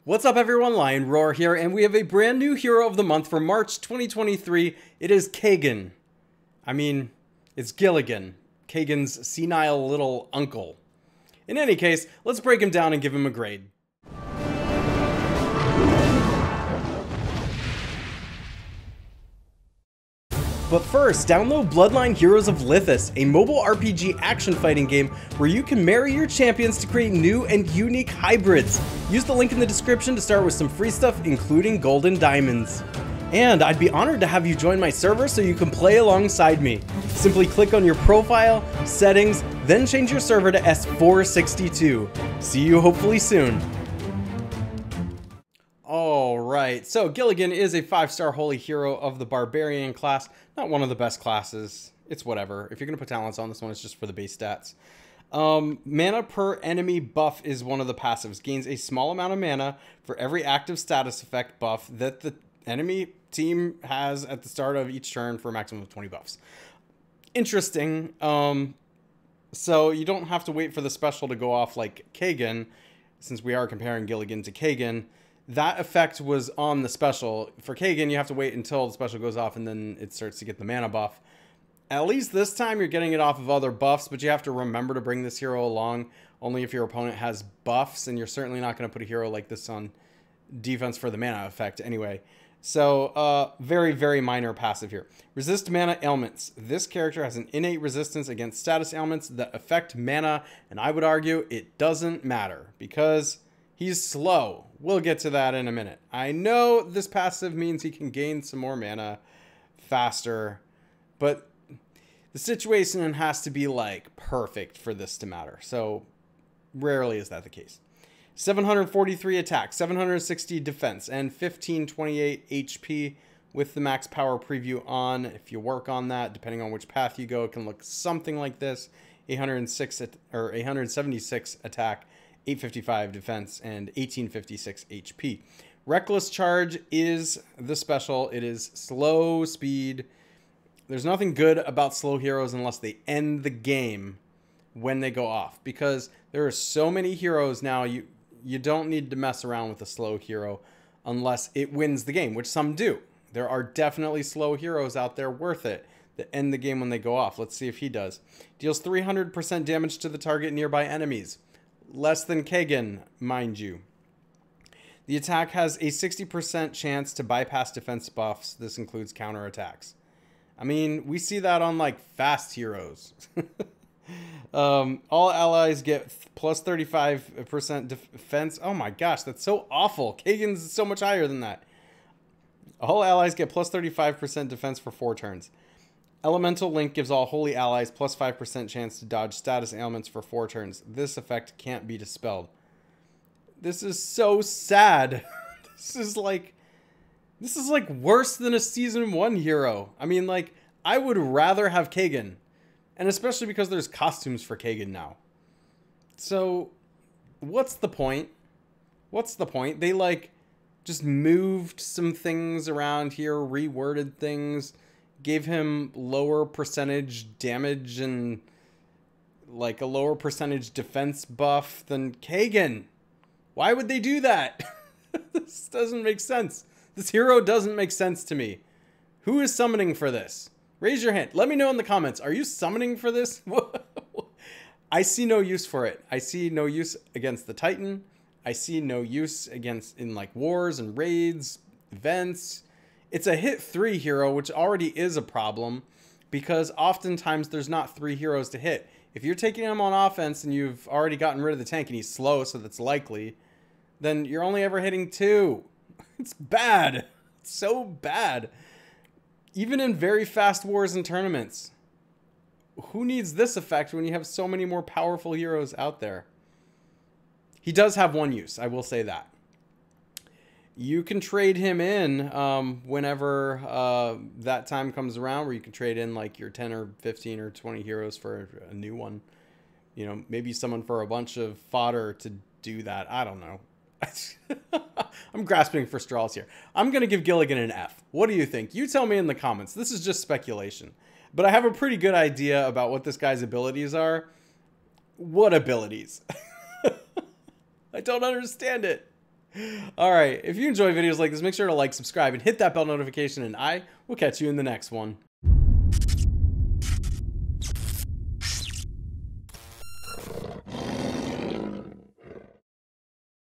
What's up everyone, Lion Roar here, and we have a brand new hero of the month for March 2023. It is Khagan. I mean, it's Gilligan, Khagan's senile little uncle. In any case, let's break him down and give him a grade. But first, download Bloodline Heroes of Lithus, a mobile RPG action fighting game where you can marry your champions to create new and unique hybrids. Use the link in the description to start with some free stuff, including golden diamonds. And I'd be honored to have you join my server so you can play alongside me. Simply click on your profile, settings, then change your server to S462. See you hopefully soon. Alright, so Gilligan is a 5-star holy hero of the barbarian class. Not one of the best classes. It's whatever. If you're going to put talents on this one, it's just for the base stats. Mana per enemy buff is one of the passives. Gains a small amount of mana for every active status effect buff that the enemy team has at the start of each turn for a maximum of 20 buffs. Interesting. So you don't have to wait for the special to go off like Khagan, since we are comparing Gilligan to Khagan. That effect was on the special. For Khagan, you have to wait until the special goes off and then it starts to get the mana buff. At least this time you're getting it off of other buffs, but you have to remember to bring this hero along only if your opponent has buffs, and you're certainly not going to put a hero like this on defense for the mana effect anyway. So, very, very minor passive here. Resist mana ailments. This character has an innate resistance against status ailments that affect mana, and I would argue it doesn't matter because he's slow. We'll get to that in a minute. I know this passive means he can gain some more mana faster, but the situation has to be like perfect for this to matter. So rarely is that the case. 743 attack, 760 defense, and 1528 HP with the max power preview on. If you work on that, depending on which path you go, it can look something like this. 876 attack, 855 defense, and 1856 HP. Reckless Charge is the special. It is slow speed. There's nothing good about slow heroes unless they end the game when they go off, because there are so many heroes now. You don't need to mess around with a slow hero unless it wins the game, which some do. There are definitely slow heroes out there worth it that end the game when they go off. Let's see if he does. Deals 300% damage to the target nearby enemies. Less than Khagan, mind you. The attack has a 60% chance to bypass defense buffs. This includes counterattacks. I mean, we see that on like fast heroes. All allies get plus 35% defense. Oh my gosh, that's so awful. Khagan's so much higher than that. All allies get plus 35% defense for 4 turns. Elemental Link gives all holy allies plus 5% chance to dodge status ailments for 4 turns. This effect can't be dispelled. This is so sad. This is like worse than a season 1 hero. I mean, like, I would rather have Khagan, and especially because there's costumes for Khagan now. So what's the point? What's the point? They like just moved some things around here, reworded things, gave him lower percentage damage and like a lower percentage defense buff than Khagan. Why would they do that? This doesn't make sense. This hero doesn't make sense to me. Who is summoning for this? Raise your hand. Let me know in the comments. Are you summoning for this? I see no use for it. I see no use against the Titan. I see no use in like wars and raids, events. It's a hit 3 hero, which already is a problem because oftentimes there's not 3 heroes to hit. If you're taking him on offense and you've already gotten rid of the tank and he's slow, so that's likely, then you're only ever hitting 2. It's bad. It's so bad. Even in very fast wars and tournaments. Who needs this effect when you have so many more powerful heroes out there? He does have one use, I will say that. You can trade him in whenever that time comes around, where you can trade in like your 10 or 15 or 20 heroes for a new one. You know, maybe someone for a bunch of fodder to do that. I don't know. I'm grasping for straws here. I'm going to give Gilligan an F. What do you think? You tell me in the comments. This is just speculation. But I have a pretty good idea about what this guy's abilities are. What abilities? I don't understand it. All right. If you enjoy videos like this, make sure to like, subscribe, and hit that bell notification, and I will catch you in the next one.